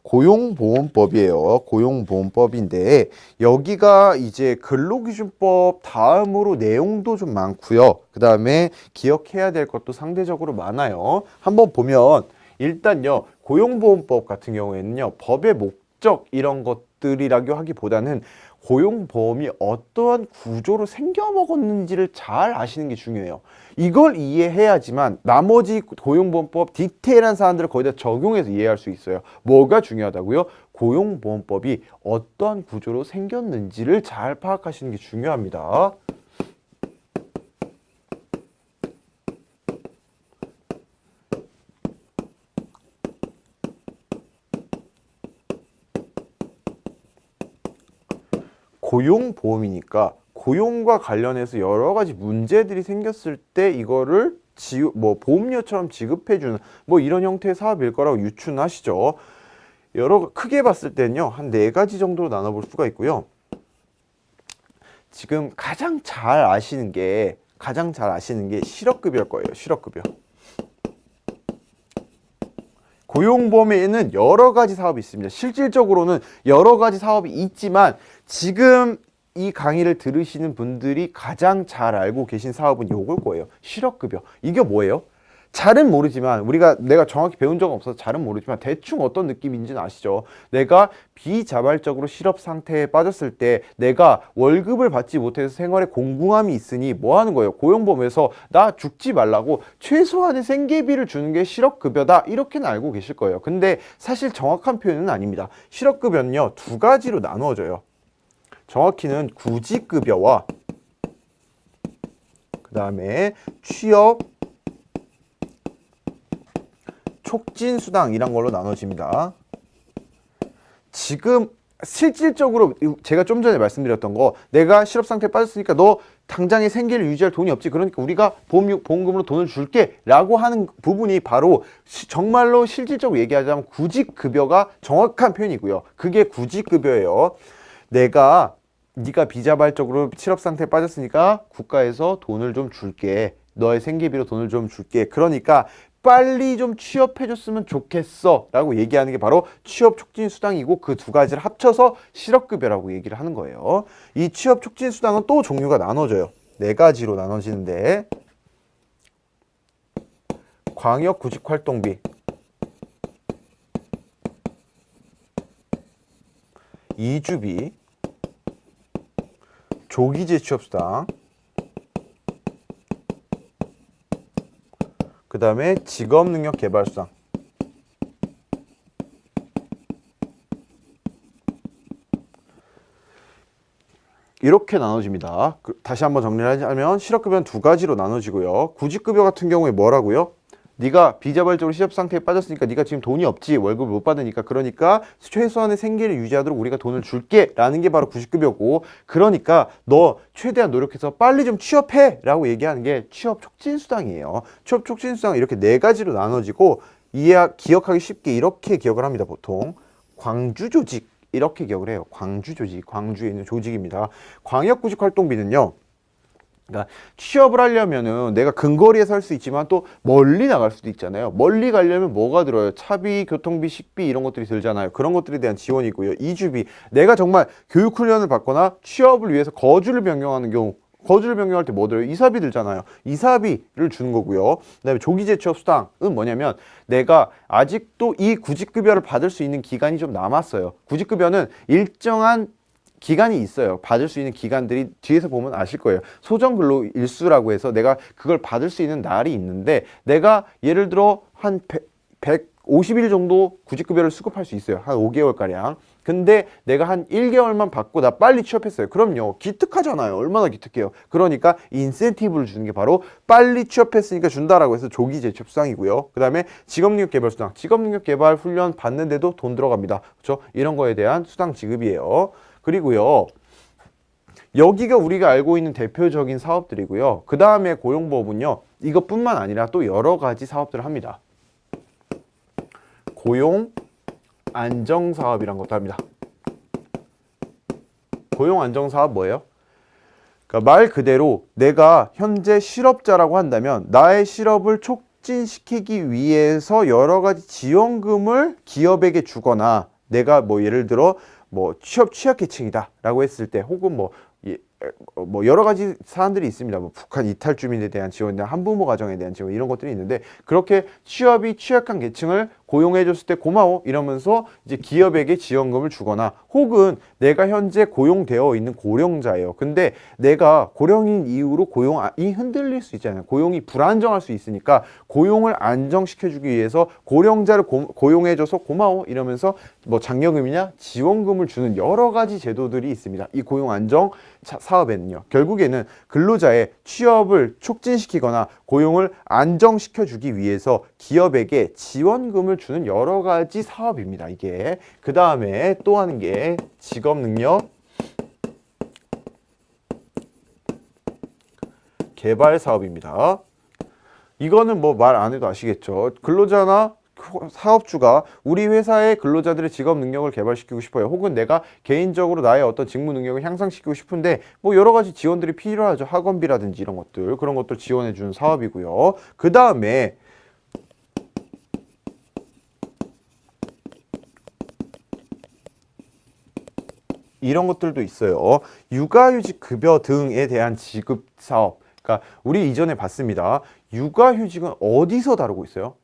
고용보험법이에요. 고용보험법인데 여기가 이제 근로기준법 다음으로 내용도 좀 많고요. 그 다음에 기억해야 될 것도 상대적으로 많아요. 한번 보면 일단요, 고용보험법 같은 경우에는요, 법의 목적 이런 것들이라고 하기보다는 고용보험이 어떠한 구조로 생겨먹었는지를 잘 아시는 게 중요해요. 이걸 이해해야지만 나머지 고용보험법 디테일한 사안들을 거의 다 적용해서 이해할 수 있어요. 뭐가 중요하다고요? 고용보험법이 어떠한 구조로 생겼는지를 잘 파악하시는 게 중요합니다. 고용보험이니까 고용과 관련해서 여러 가지 문제들이 생겼을 때 이거를 보험료처럼 지급해주는 이런 형태의 사업일 거라고 유추하시죠. 크게 봤을 때는요, 한 4가지 정도로 나눠볼 수가 있고요. 지금 가장 잘 아시는 게 실업급여일 거예요. 실업급여. 고용보험에는 여러 가지 사업이 있습니다. 실질적으로는 여러 가지 사업이 있지만 지금 이 강의를 들으시는 분들이 가장 잘 알고 계신 사업은 요걸 거예요. 실업급여. 이게 뭐예요? 잘은 모르지만 내가 정확히 배운 적은 없어서 잘은 모르지만 대충 어떤 느낌인지는 아시죠? 내가 비자발적으로 실업 상태에 빠졌을 때 내가 월급을 받지 못해서 생활에 공공함이 있으니 뭐 하는 거예요? 고용보험에서 나 죽지 말라고 최소한의 생계비를 주는 게 실업급여다, 이렇게는 알고 계실 거예요. 근데 사실 정확한 표현은 아닙니다. 실업급여는요, 2가지로 나누어져요. 정확히는 구직급여와 그 다음에 취업 촉진수당 이란 걸로 나눠집니다. 지금 실질적으로 제가 좀 전에 말씀드렸던 거, 내가 실업상태에 빠졌으니까 너 당장의 생계를 유지할 돈이 없지, 그러니까 우리가 보험금으로 돈을 줄게 라고 하는 부분이 바로 정말로 실질적으로 얘기하자면 구직급여가 정확한 표현이고요. 그게 구직급여예요. 네가 비자발적으로 실업상태에 빠졌으니까 국가에서 돈을 좀 줄게, 너의 생계비로 돈을 좀 줄게, 그러니까 빨리 좀 취업해줬으면 좋겠어 라고 얘기하는 게 바로 취업촉진수당이고, 그 2가지를 합쳐서 실업급여라고 얘기를 하는 거예요. 이 취업촉진수당은 또 종류가 나눠져요. 4가지로 나눠지는데, 광역구직활동비, 이주비, 조기재취업수당, 그 다음에 직업능력개발수당. 이렇게 나눠집니다. 다시 한번 정리를 하자면 실업급여는 2가지로 나눠지고요. 구직급여 같은 경우에 뭐라고요? 네가 비자발적으로 실업 상태에 빠졌으니까 네가 지금 돈이 없지, 월급을 못 받으니까, 그러니까 최소한의 생계를 유지하도록 우리가 돈을 줄게 라는 게 바로 구직급여고, 그러니까 너 최대한 노력해서 빨리 좀 취업해 라고 얘기하는 게 취업촉진수당이에요. 취업촉진수당 이렇게 4가지로 나눠지고, 기억하기 쉽게 이렇게 기억을 합니다. 보통 광주조직 이렇게 기억을 해요. 광주조직, 광주에 있는 조직입니다. 광역구직활동비는요, 그러니까 취업을 하려면은 내가 근거리에 살 수 있지만 또 멀리 나갈 수도 있잖아요. 멀리 가려면 뭐가 들어요? 차비, 교통비, 식비 이런 것들이 들잖아요. 그런 것들에 대한 지원이고요. 이주비, 내가 정말 교육훈련을 받거나 취업을 위해서 거주를 변경하는 경우, 거주를 변경할 때 뭐 들어요? 이사비 들잖아요. 이사비를 주는 거고요. 그다음에 조기재취업 수당은 뭐냐면 내가 아직도 이 구직급여를 받을 수 있는 기간이 좀 남았어요. 구직급여는 일정한 기간이 있어요. 받을 수 있는 기간들이 뒤에서 보면 아실 거예요. 소정근로 일수라고 해서 내가 그걸 받을 수 있는 날이 있는데, 내가 예를 들어 한 150일 정도 구직급여를 수급할 수 있어요. 한 5개월가량. 근데 내가 한 1개월만 받고 나 빨리 취업했어요. 그럼요, 기특하잖아요. 얼마나 기특해요. 그러니까 인센티브를 주는 게 바로 빨리 취업했으니까 준다라고 해서 조기재취업수당이고요. 그 다음에 직업능력개발수당, 직업능력개발 훈련 받는데도 돈 들어갑니다. 그렇죠? 이런 거에 대한 수당 지급이에요. 그리고요, 여기가 우리가 알고 있는 대표적인 사업들이고요. 그 다음에 고용보험은요, 이것뿐만 아니라 또 여러 가지 사업들을 합니다. 고용 안정사업이란 것도 합니다. 고용 안정사업 뭐예요? 그러니까 말 그대로 내가 현재 실업자라고 한다면 나의 실업을 촉진시키기 위해서 여러 가지 지원금을 기업에게 주거나 내가 뭐 예를 들어 뭐 취약계층이다라고 했을 때 혹은 뭐 여러 가지 사안들이 있습니다. 뭐 북한 이탈 주민에 대한 지원, 한부모 가정에 대한 지원 이런 것들이 있는데 그렇게 취업이 취약한 계층을 고용해줬을 때 고마워 이러면서 이제 기업에게 지원금을 주거나 혹은 내가 현재 고용되어 있는 고령자예요. 근데 내가 고령인 이후로 고용이 흔들릴 수 있잖아요. 고용이 불안정할 수 있으니까 고용을 안정시켜주기 위해서 고령자를 고용해줘서 고마워 이러면서 뭐 장려금이냐 지원금을 주는 여러 가지 제도들이 있습니다. 이 고용 안정 사업에는요. 결국에는 근로자의 취업을 촉진시키거나 고용을 안정시켜주기 위해서 기업에게 지원금을 주는 여러 가지 사업입니다. 이게 그 다음에 또 하는 게 직업능력 개발 사업입니다. 이거는 뭐 말 안 해도 아시겠죠. 근로자나 사업주가 우리 회사의 근로자들의 직업 능력을 개발시키고 싶어요. 혹은 내가 개인적으로 나의 어떤 직무 능력을 향상시키고 싶은데 뭐 여러 가지 지원들이 필요하죠. 학원비라든지 이런 것들, 그런 것들 지원해 주는 사업이고요. 그 다음에 이런 것들도 있어요. 육아휴직 급여 등에 대한 지급 사업. 그러니까 우리 이전에 봤습니다. 육아휴직은 어디서 다루고 있어요?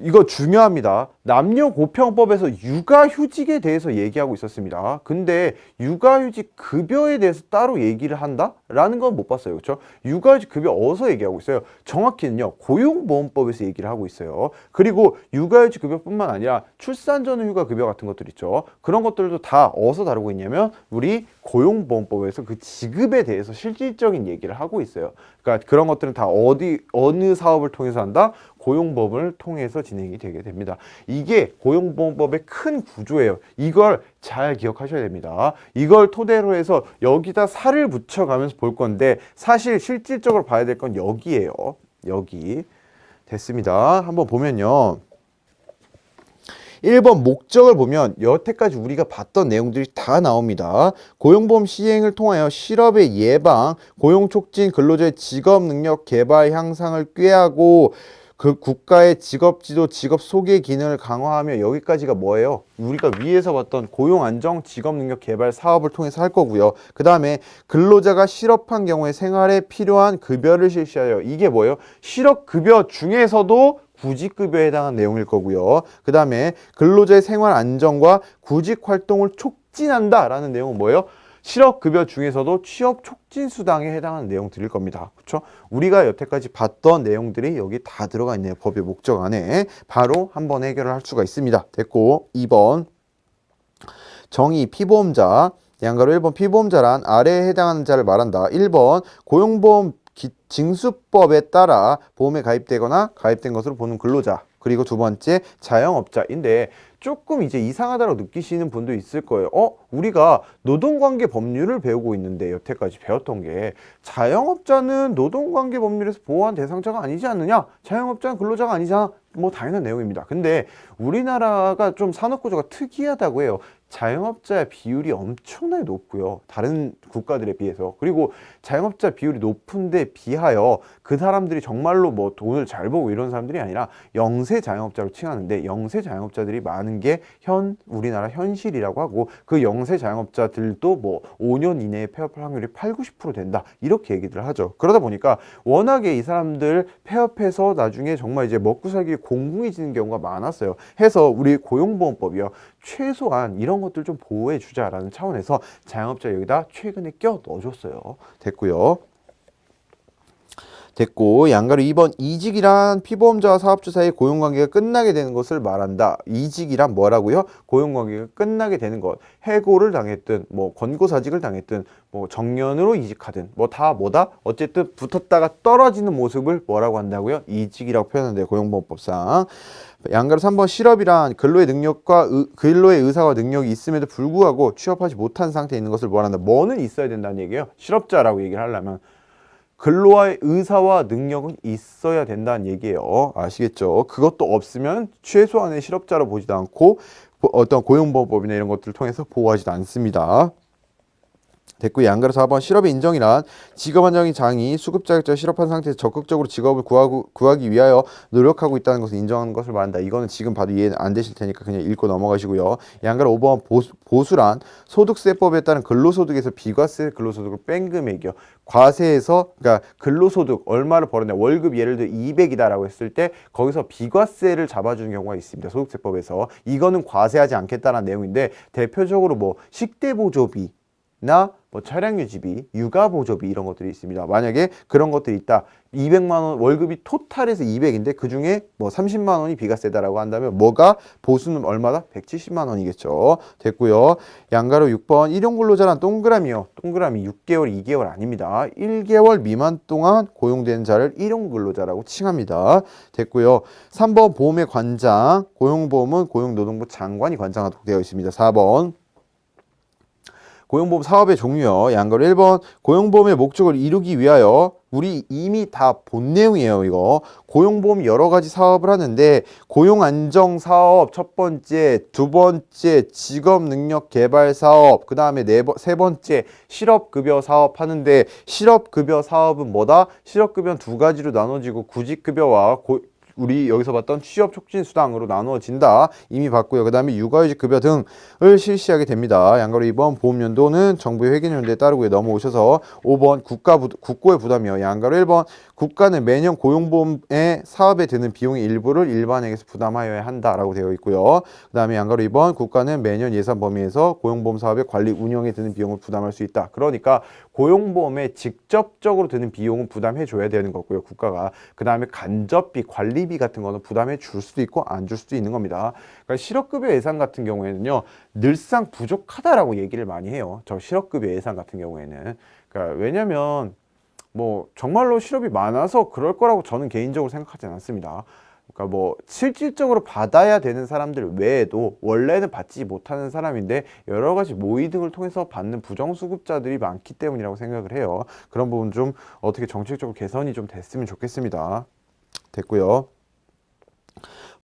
이거 중요합니다. 남녀고평법에서 육아휴직에 대해서 얘기하고 있었습니다. 근데 육아휴직 급여에 대해서 따로 얘기를 한다? 라는 건 못 봤어요. 그렇죠? 육아휴직 급여 어디서 얘기하고 있어요? 정확히는요. 고용보험법에서 얘기를 하고 있어요. 그리고 육아휴직 급여뿐만 아니라 출산 전후 휴가 급여 같은 것들 있죠. 그런 것들도 다 어디서 다루고 있냐면 우리 고용보험법에서 그 지급에 대해서 실질적인 얘기를 하고 있어요. 그러니까 그런 것들은 다 어느 사업을 통해서 한다? 고용법을 통해서 진행이 되게 됩니다. 이게 고용보험법의 큰 구조예요. 이걸 잘 기억하셔야 됩니다. 이걸 토대로 해서 여기다 살을 붙여가면서 볼 건데 사실 실질적으로 봐야 될 건 여기예요. 여기. 됐습니다. 한번 보면요. 1번 목적을 보면 여태까지 우리가 봤던 내용들이 다 나옵니다. 고용보험 시행을 통하여 실업의 예방, 고용 촉진, 근로자의 직업 능력 개발 향상을 꾀하고 그 국가의 직업지도, 직업 소개 기능을 강화하며 여기까지가 뭐예요? 우리가 위에서 봤던 고용 안정, 직업 능력 개발 사업을 통해서 할 거고요. 그 다음에 근로자가 실업한 경우에 생활에 필요한 급여를 실시하여 이게 뭐예요? 실업급여 중에서도 구직급여에 해당하는 내용일 거고요. 그 다음에 근로자의 생활 안정과 구직 활동을 촉진한다라는 내용은 뭐예요? 실업급여 중에서도 취업 촉진 수당에 해당하는 내용들일 겁니다. 그렇죠? 우리가 여태까지 봤던 내용들이 여기 다 들어가 있네요. 법의 목적 안에. 바로 한번 해결을 할 수가 있습니다. 됐고 2번 정의 피보험자 양가로 1번 피보험자란 아래에 해당하는 자를 말한다. 1번 고용보험 징수법에 따라 보험에 가입되거나 가입된 것으로 보는 근로자. 그리고 두 번째 자영업자인데 조금 이제 이상하다고 느끼시는 분도 있을 거예요. 우리가 노동관계 법률을 배우고 있는데 여태까지 배웠던 게 자영업자는 노동관계 법률에서 보호한 대상자가 아니지 않느냐? 자영업자는 근로자가 아니잖아. 뭐 당연한 내용입니다. 근데 우리나라가 좀 산업구조가 특이하다고 해요. 자영업자의 비율이 엄청나게 높고요. 다른 국가들에 비해서. 그리고 자영업자 비율이 높은데 비하여 그 사람들이 정말로 뭐 돈을 잘 벌고 이런 사람들이 아니라 영세 자영업자로 칭하는데 영세 자영업자들이 많은 게 우리나라 현실이라고 하고 그 영세 자영업자들도 뭐 5년 이내에 폐업할 확률이 80~90% 된다. 이렇게 얘기를 하죠. 그러다 보니까 워낙에 이 사람들 폐업해서 나중에 정말 이제 먹고 살기 공공해지는 경우가 많았어요. 해서 우리 고용보험법이요. 최소한 이런 것들 좀 보호해 주자라는 차원에서 자영업자 여기다 최근에 껴 넣어줬어요. 됐고요. 됐고 양가로 2번 이직이란 피보험자와 사업주 사이의 고용관계가 끝나게 되는 것을 말한다. 이직이란 뭐라고요? 고용관계가 끝나게 되는 것. 해고를 당했든 뭐 권고사직을 당했든 뭐 정년으로 이직하든 뭐 다 뭐다? 어쨌든 붙었다가 떨어지는 모습을 뭐라고 한다고요? 이직이라고 표현한대요. 고용보험법상. 양가로 3번 실업이란 근로의 능력과 근로의 의사와 능력이 있음에도 불구하고 취업하지 못한 상태에 있는 것을 말한다. 뭐는 있어야 된다는 얘기예요. 실업자라고 얘기를 하려면 근로의 의사와 능력은 있어야 된다는 얘기예요. 아시겠죠? 그것도 없으면 최소한의 실업자로 보지도 않고 어떤 고용보험법이나 이런 것들을 통해서 보호하지도 않습니다. 됐고, 양가로 4번 실업의 인정이란 직업 안정이 장이 수급 자격자 실업한 상태에서 적극적으로 직업을 구하기 위하여 노력하고 있다는 것을 인정하는 것을 말한다. 이거는 지금 봐도 이해 안 되실 테니까 그냥 읽고 넘어가시고요. 양가로 5번 보수란 소득세법에 따른 근로소득에서 비과세 근로소득을 뺀 금액이요. 과세에서 그러니까 근로소득 얼마를 벌었냐, 월급 예를 들어 200이다라고 했을 때 거기서 비과세를 잡아주는 경우가 있습니다. 소득세법에서. 이거는 과세하지 않겠다는 내용인데, 대표적으로 뭐 식대보조비 나 뭐 차량 유지비, 육아 보조비 이런 것들이 있습니다. 만약에 그런 것들이 있다. 200만 원 월급이 토탈에서 200인데 그중에 뭐 30만 원이 비과세다라고 한다면 뭐가 보수는 얼마다? 170만 원이겠죠. 됐고요. 양가로 6번 일용 근로자란 동그라미요. 동그라미 6개월, 2개월 아닙니다. 1개월 미만 동안 고용되는 자를 일용 근로자라고 칭합니다. 됐고요. 3번 보험의 관장, 고용보험은 고용노동부 장관이 관장하도록 되어 있습니다. 4번 고용보험 사업의 종류요. 양가로 1번 고용보험의 목적을 이루기 위하여, 우리 이미 다 본 내용이에요. 이거 고용보험 여러 가지 사업을 하는데 고용안정사업 첫 번째, 두 번째 직업능력개발사업, 그 다음에 세 번째 실업급여 사업 하는데, 실업급여 사업은 뭐다? 실업급여는 두 가지로 나눠지고 구직급여와 우리 여기서 봤던 취업촉진수당으로 나누어진다. 이미 봤고요. 그 다음에 육아휴직 급여 등을 실시하게 됩니다. 양가로 2번 보험연도는 정부의 회계연도에 따르고 넘어오셔서 5번 국고의 부담이요. 양가로 1번 국가는 매년 고용보험의 사업에 드는 비용의 일부를 일반에게서 부담하여야 한다라고 되어 있고요. 그 다음에 양가로 2번 국가는 매년 예산 범위에서 고용보험 사업의 관리 운영에 드는 비용을 부담할 수 있다. 그러니까 고용보험에 직접적으로 드는 비용은 부담해 줘야 되는 거고요. 국가가. 그 다음에 간접비, 관리비 같은 거는 부담해 줄 수도 있고 안 줄 수도 있는 겁니다. 그러니까 실업급여 예산 같은 경우에는요, 늘상 부족하다라고 얘기를 많이 해요. 저 실업급여 예산 같은 경우에는. 그러니까 왜냐면 뭐 정말로 실업이 많아서 그럴 거라고 저는 개인적으로 생각하지 않습니다. 그러니까 뭐 실질적으로 받아야 되는 사람들 외에도 원래는 받지 못하는 사람인데 여러 가지 모의 등을 통해서 받는 부정수급자들이 많기 때문이라고 생각을 해요. 그런 부분 좀 어떻게 정책적으로 개선이 좀 됐으면 좋겠습니다. 됐고요.